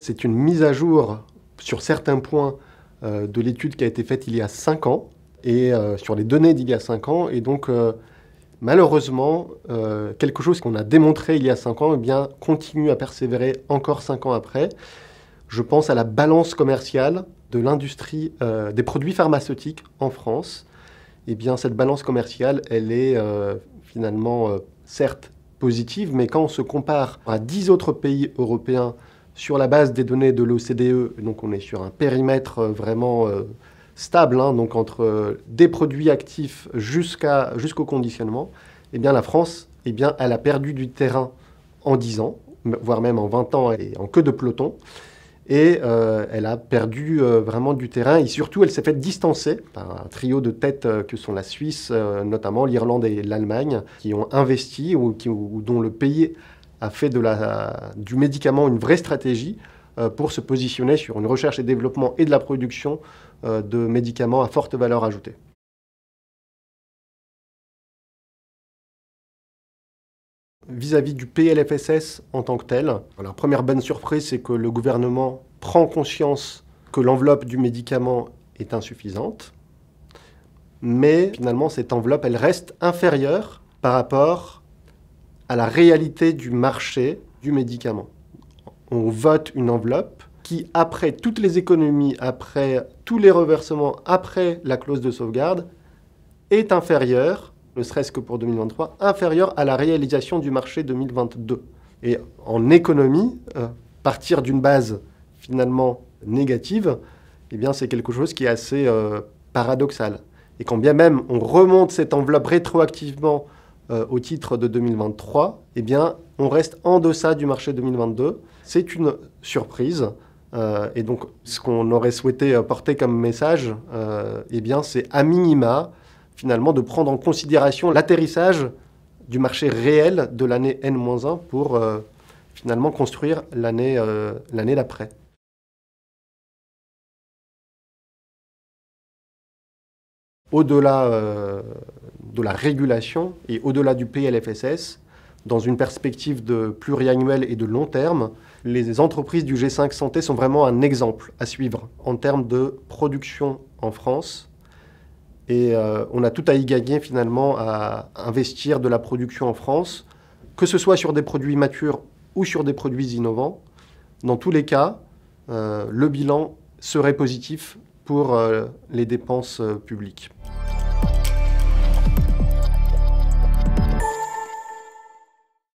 C'est une mise à jour sur certains points de l'étude qui a été faite il y a 5 ans et sur les données d'il y a 5 ans. Et donc, malheureusement, quelque chose qu'on a démontré il y a 5 ans continue à persévérer encore 5 ans après. Je pense à la balance commerciale de l'industrie des produits pharmaceutiques en France. Cette balance commerciale, elle est finalement, certes, positive, mais quand on se compare à 10 autres pays européens sur la base des données de l'OCDE, donc on est sur un périmètre vraiment stable, donc entre des produits actifs jusqu'au conditionnement, la France, elle a perdu du terrain en 10 ans, voire même en 20 ans et en queue de peloton. Et elle a perdu vraiment du terrain et surtout elle s'est fait distancer par un trio de têtes que sont la Suisse, notamment l'Irlande et l'Allemagne, qui ont investi ou dont le pays a fait du médicament une vraie stratégie pour se positionner sur une recherche et développement et de la production de médicaments à forte valeur ajoutée. Vis-à-vis du PLFSS en tant que tel, la première bonne surprise, c'est que le gouvernement prend conscience que l'enveloppe du médicament est insuffisante, mais finalement, cette enveloppe, elle reste inférieure par rapport à la réalité du marché du médicament. On vote une enveloppe qui, après toutes les économies, après tous les reversements, après la clause de sauvegarde, est inférieure, ne serait-ce que pour 2023, inférieure à la réalisation du marché 2022. Et en économie, partir d'une base finalement négative, c'est quelque chose qui est assez paradoxal. Et quand bien même on remonte cette enveloppe rétroactivement au titre de 2023, on reste en deçà du marché 2022. C'est une surprise. Et donc, ce qu'on aurait souhaité porter comme message, c'est à minima, finalement, de prendre en considération l'atterrissage du marché réel de l'année N-1 pour finalement construire l'année d'après. Au-delà de la régulation et au-delà du PLFSS, dans une perspective de pluriannuel et de long terme, les entreprises du G5 Santé sont vraiment un exemple à suivre en termes de production en France. Et on a tout à y gagner finalement à investir de la production en France, que ce soit sur des produits matures ou sur des produits innovants. Dans tous les cas, le bilan serait positif pour les dépenses publiques.